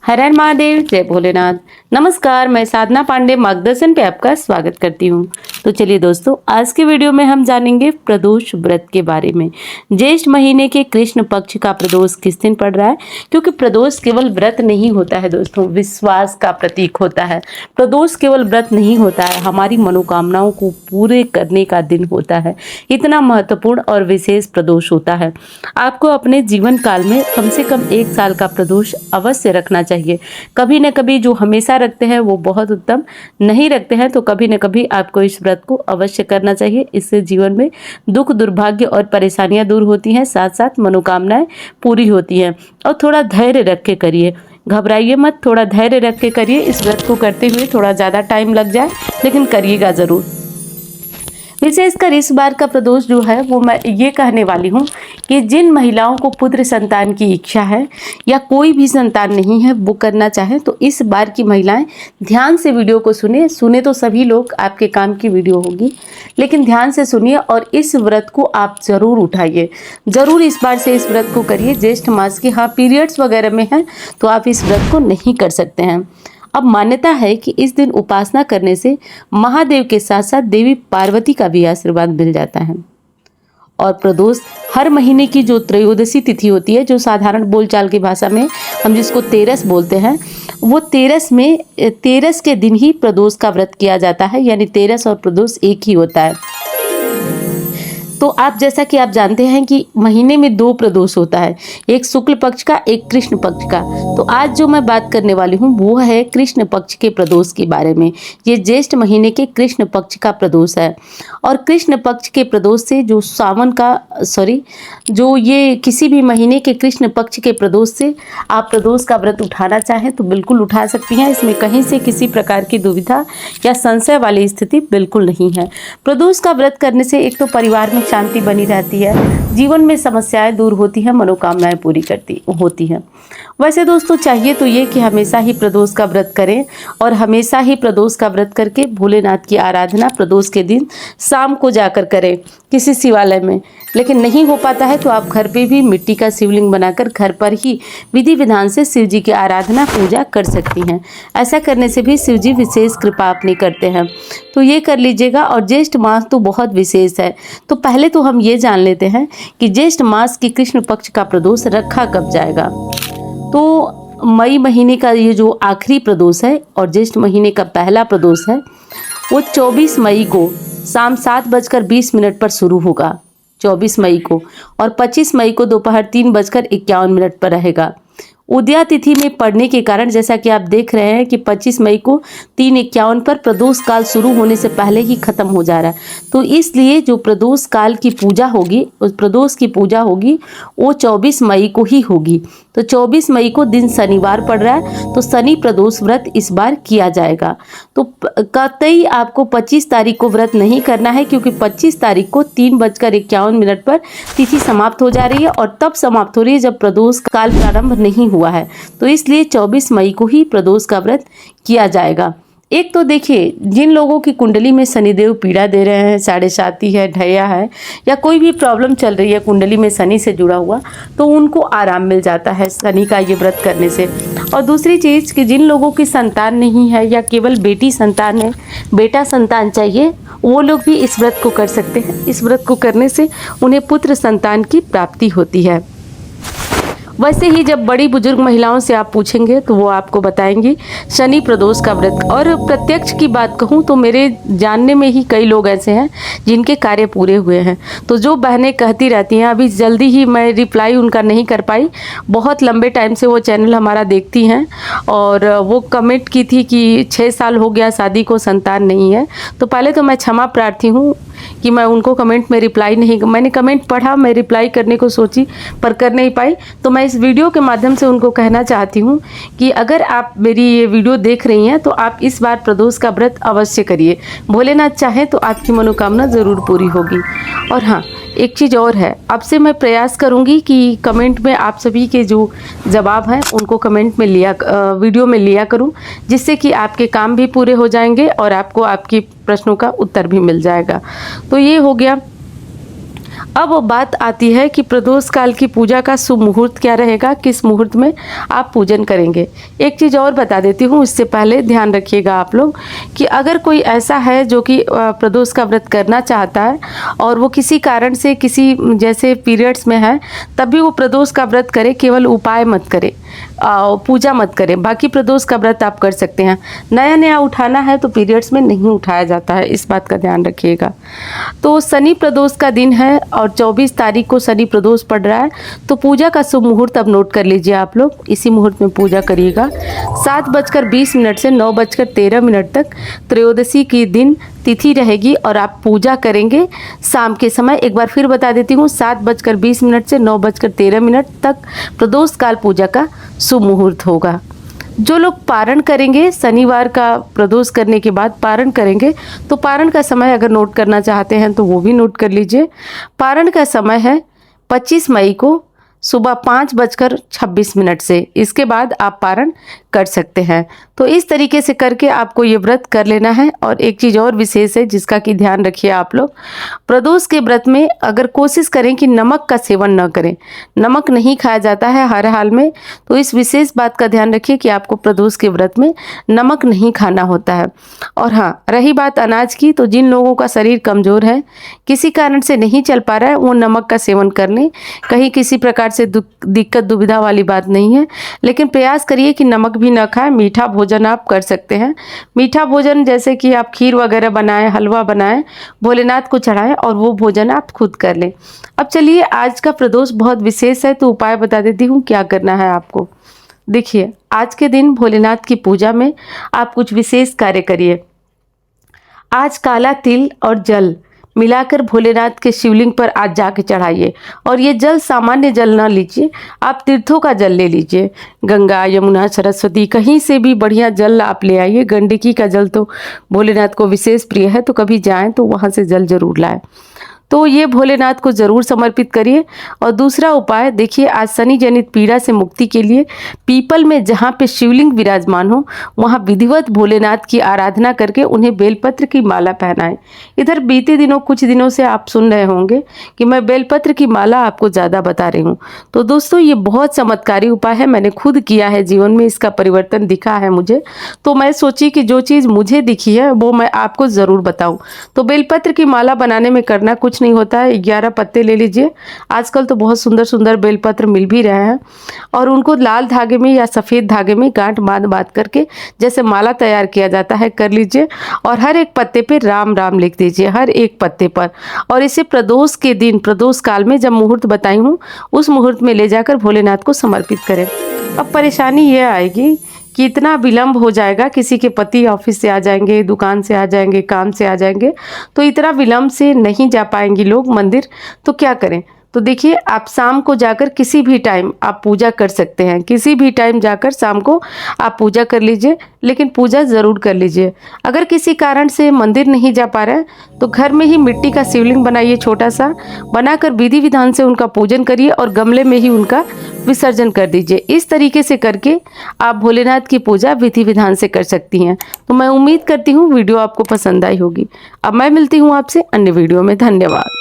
हर हर महादेव, जय भोलेनाथ। नमस्कार, मैं साधना पांडे मार्गदर्शन पे आपका स्वागत करती हूँ। तो चलिए दोस्तों, आज के वीडियो में हम जानेंगे प्रदोष व्रत के बारे में। ज्येष्ठ महीने के कृष्ण पक्ष का प्रदोष किस दिन पड़ रहा है, क्योंकि प्रदोष केवल व्रत नहीं होता है दोस्तों, विश्वास का प्रतीक होता है। प्रदोष केवल व्रत नहीं होता है, हमारी मनोकामनाओं को पूरे करने का दिन होता है। इतना महत्वपूर्ण और विशेष प्रदोष होता है। आपको अपने जीवन काल में कम से कम 1 साल का प्रदोष अवश्य रखना चाहिए। कभी न कभी जो हमेशा रखते हैं वो बहुत उत्तम, नहीं रखते हैं तो कभी न कभी आपको इस व्रत को अवश्य करना चाहिए। इससे जीवन में दुख, दुर्भाग्य और परेशानियां दूर होती हैं, साथ साथ मनोकामनाएं पूरी होती हैं। और थोड़ा धैर्य रख के करिए, घबराइए मत, थोड़ा धैर्य रख के करिए। इस व्रत को करते हुए थोड़ा ज़्यादा टाइम लग जाए, लेकिन करिएगा ज़रूर। विशेषकर इस बार का प्रदोष जो है वो मैं ये कहने वाली हूँ कि जिन महिलाओं को पुत्र संतान की इच्छा है या कोई भी संतान नहीं है, वो करना चाहें तो इस बार की महिलाएं ध्यान से वीडियो को सुने तो सभी लोग आपके काम की वीडियो होगी, लेकिन ध्यान से सुनिए और इस व्रत को आप ज़रूर उठाइए। ज़रूर इस बार से इस व्रत को करिए। ज्येष्ठ मास की, हाँ, पीरियड्स वगैरह में है तो आप इस व्रत को नहीं कर सकते हैं। अब मान्यता है कि इस दिन उपासना करने से महादेव के साथ साथ देवी पार्वती का भी आशीर्वाद मिल जाता है। और प्रदोष हर महीने की जो त्रयोदशी तिथि होती है, जो साधारण बोलचाल की भाषा में हम जिसको तेरस बोलते हैं, वो तेरस के दिन ही प्रदोष का व्रत किया जाता है। यानी तेरस और प्रदोष एक ही होता है। तो आप जैसा कि आप जानते हैं कि महीने में 2 प्रदोष होता है, एक शुक्ल पक्ष का, एक कृष्ण पक्ष का। तो आज जो मैं बात करने वाली हूँ वो है कृष्ण पक्ष के प्रदोष के बारे में। ये ज्येष्ठ महीने के कृष्ण पक्ष का प्रदोष है। और कृष्ण पक्ष के प्रदोष से जो ये किसी भी महीने के कृष्ण पक्ष के प्रदोष से आप प्रदोष का व्रत उठाना चाहें तो बिल्कुल उठा सकती हैं। इसमें कहीं से किसी प्रकार की दुविधा या संशय वाली स्थिति बिल्कुल नहीं है। प्रदोष का व्रत करने से एक तो परिवार में शांति बनी रहती है, जीवन में समस्याएं दूर होती हैं, मनोकामनाएं पूरी होती हैं। वैसे दोस्तों, चाहिए तो ये कि हमेशा ही प्रदोष का व्रत करें और हमेशा ही प्रदोष का व्रत करके भोलेनाथ की आराधना प्रदोष के दिन शाम को जाकर करें किसी शिवालय में। लेकिन नहीं हो पाता है तो आप घर पे भी मिट्टी का शिवलिंग बनाकर घर पर ही विधि विधान से शिव जी की आराधना पूजा कर सकती हैं। ऐसा करने से भी शिव जी विशेष कृपा अपनी करते हैं, तो ये कर लीजिएगा। और ज्येष्ठ मास तो बहुत विशेष है। तो पहले तो हम ये जान लेते हैं कि ज्येष्ठ मास की कृष्ण पक्ष का प्रदोष रखा कब जाएगा। तो मई महीने का ये जो आखिरी प्रदोष है और ज्येष्ठ महीने का पहला प्रदोष है, वो 24 मई को शाम 7:20 पर शुरू होगा, 24 मई को, और 25 मई को दोपहर 3:51 पर रहेगा। उदया तिथि में पड़ने के कारण जैसा कि आप देख रहे हैं कि 25 मई को 3:51 पर प्रदोष काल शुरू होने से पहले ही खत्म हो जा रहा है। तो इसलिए जो प्रदोष काल की पूजा होगी, उस प्रदोष की पूजा होगी वो 24 मई को ही होगी। तो 24 मई को दिन शनिवार पड़ रहा है, तो शनि प्रदोष व्रत इस बार किया जाएगा। तो कतई आपको 25 तारीख को व्रत नहीं करना है, क्योंकि 25 तारीख को 3:51 पर तिथि समाप्त हो जा रही है, और तब समाप्त हो रही है जब प्रदोष काल प्रारंभ नहीं हुआ है। तो इसलिए 24 मई को ही प्रदोष का व्रत किया जाएगा। एक तो देखिए, जिन लोगों की कुंडली में शनिदेव पीड़ा दे रहे हैं, साढ़े साती है, ढैया है, या कोई भी प्रॉब्लम चल रही है कुंडली में शनि से जुड़ा हुआ, तो उनको आराम मिल जाता है शनि का ये व्रत करने से। और दूसरी चीज़ कि जिन लोगों की संतान नहीं है या केवल बेटी संतान है, बेटा संतान चाहिए, वो लोग भी इस व्रत को कर सकते हैं। इस व्रत को करने से उन्हें पुत्र संतान की प्राप्ति होती है। वैसे ही जब बड़ी बुजुर्ग महिलाओं से आप पूछेंगे तो वो आपको बताएंगी शनि प्रदोष का व्रत। और प्रत्यक्ष की बात कहूँ तो मेरे जानने में ही कई लोग ऐसे हैं जिनके कार्य पूरे हुए हैं। तो जो बहनें कहती रहती हैं, अभी जल्दी ही मैं रिप्लाई उनका नहीं कर पाई, बहुत लंबे टाइम से वो चैनल हमारा देखती हैं, और वो कमेंट की थी कि 6 साल हो गया शादी को, संतान नहीं है। तो पहले तो मैं क्षमा प्रार्थी हूँ कि मैं उनको कमेंट में रिप्लाई नहीं, मैंने कमेंट पढ़ा, मैं रिप्लाई करने को सोची पर कर नहीं पाई। तो मैं इस वीडियो के माध्यम से उनको कहना चाहती हूँ कि अगर आप मेरी ये वीडियो देख रही हैं तो आप इस बार प्रदोष का व्रत अवश्य करिए। भोलेनाथ चाहे तो आपकी मनोकामना ज़रूर पूरी होगी। और हाँ, एक चीज़ और है, आपसे मैं प्रयास करूंगी कि कमेंट में आप सभी के जो जवाब हैं उनको कमेंट में वीडियो में लिया करूं, जिससे कि आपके काम भी पूरे हो जाएंगे और आपको आपकी प्रश्नों का उत्तर भी मिल जाएगा। तो ये हो गया। अब बात आती है कि प्रदोष काल की पूजा का शुभ मुहूर्त क्या रहेगा, किस मुहूर्त में आप पूजन करेंगे। एक चीज़ और बता देती हूँ, इससे पहले ध्यान रखिएगा आप लोग कि अगर कोई ऐसा है जो कि प्रदोष का व्रत करना चाहता है और वो किसी कारण से किसी जैसे पीरियड्स में है, तब भी वो प्रदोष का व्रत करे, केवल उपाय मत करे, पूजा मत करें। बाकी प्रदोष का व्रत आप कर सकते हैं। नया नया उठाना है तो पीरियड्स में नहीं उठाया जाता है, इस बात का ध्यान रखिएगा। तो शनि प्रदोष का दिन है और 24 तारीख को शनि प्रदोष पड़ रहा है, तो पूजा का शुभ मुहूर्त अब नोट कर लीजिए आप लोग। इसी मुहूर्त में पूजा करिएगा। 7:20 से 9:13 तक त्रयोदशी की दिन तिथि रहेगी और आप पूजा करेंगे शाम के समय। एक बार फिर बता देती हूँ, 7:20 से 9:13 तक प्रदोष काल पूजा का शुभ मुहूर्त होगा। जो लोग पारण करेंगे, शनिवार का प्रदोष करने के बाद पारण करेंगे, तो पारण का समय अगर नोट करना चाहते हैं तो वो भी नोट कर लीजिए। पारण का समय है 25 मई को सुबह 5:26 से। इसके बाद आप पारण कर सकते हैं। तो इस तरीके से करके आपको ये व्रत कर लेना है। और एक चीज़ और विशेष है जिसका कि ध्यान रखिए आप लोग, प्रदोष के व्रत में अगर कोशिश करें कि नमक का सेवन न करें, नमक नहीं खाया जाता है हर हाल में, तो इस विशेष बात का ध्यान रखिए कि आपको प्रदोष के व्रत में नमक नहीं खाना होता है। और हाँ, रही बात अनाज की, तो जिन लोगों का शरीर कमज़ोर है, किसी कारण से नहीं चल पा रहा है, वो नमक का सेवन कर लें। कहीं किसी प्रकार से दिक्कत दुविधा वाली बात नहीं है, लेकिन प्रयास करिए कि नमक भी ना खाएं। मीठा भोजन आप कर सकते हैं। मीठा भोजन जैसे कि आप खीर वगैरह बनाएं, हलवा बनाएं, भोलेनाथ को चढ़ाएं और वो भोजन आप खुद कर लें। अब चलिए, आज का प्रदोष बहुत विशेष है, तो उपाय बता देती हूँ क्या करना है आपको। देखिए, आज के दिन भोलेनाथ की पूजा में आप कुछ विशेष कार्य करिए। आज काला तिल और जल मिलाकर भोलेनाथ के शिवलिंग पर आज जाके चढ़ाइए। और ये जल सामान्य जल ना लीजिए, आप तीर्थों का जल ले लीजिए। गंगा, यमुना, सरस्वती, कहीं से भी बढ़िया जल आप ले आइए। गंडकी का जल तो भोलेनाथ को विशेष प्रिय है, तो कभी जाएं तो वहाँ से जल जरूर लाएं। तो ये भोलेनाथ को ज़रूर समर्पित करिए। और दूसरा उपाय देखिए, आज शनि जनित पीड़ा से मुक्ति के लिए पीपल में जहाँ पे शिवलिंग विराजमान हो, वहाँ विधिवत भोलेनाथ की आराधना करके उन्हें बेलपत्र की माला पहनाएं। इधर बीते दिनों कुछ दिनों से आप सुन रहे होंगे कि मैं बेलपत्र की माला आपको ज़्यादा बता रही हूँ। तो दोस्तों, ये बहुत चमत्कारी उपाय है, मैंने खुद किया है, जीवन में इसका परिवर्तन दिखा है मुझे। तो मैं सोची कि जो चीज़ मुझे दिखी है वो मैं आपको ज़रूर बताऊँ। तो बेलपत्र की माला बनाने में करना कुछ नहीं होता है। 11 पत्ते ले लीजिए। आजकल तो बहुत सुंदर सुंदर बेलपत्र मिल भी रहे हैं, और उनको लाल धागे में या सफ़ेद धागे में गांठ बांध करके जैसे माला तैयार किया जाता है कर लीजिए। और हर एक पत्ते पे राम राम लिख दीजिए, हर एक पत्ते पर। और इसे प्रदोष के दिन, प्रदोष काल में जब मुहूर्त बताई हूँ, उस मुहूर्त में ले जाकर भोलेनाथ को समर्पित करें। अब परेशानी ये आएगी कि इतना विलंब हो जाएगा, किसी के पति ऑफिस से आ जाएंगे, दुकान से आ जाएंगे, काम से आ जाएंगे, तो इतना विलंब से नहीं जा पाएंगे लोग मंदिर। तो क्या करें? तो देखिए, आप शाम को जाकर किसी भी टाइम आप पूजा कर सकते हैं। किसी भी टाइम जाकर शाम को आप पूजा कर लीजिए, लेकिन पूजा ज़रूर कर लीजिए। अगर किसी कारण से मंदिर नहीं जा पा रहे हैं, तो घर में ही मिट्टी का शिवलिंग बनाइए, छोटा सा बनाकर विधि विधान से उनका पूजन करिए और गमले में ही उनका विसर्जन कर दीजिए। इस तरीके से करके आप भोलेनाथ की पूजा विधि विधान से कर सकती हैं। तो मैं उम्मीद करती हूँ वीडियो आपको पसंद आई होगी। अब मैं मिलती हूँ आपसे अन्य वीडियो में। धन्यवाद।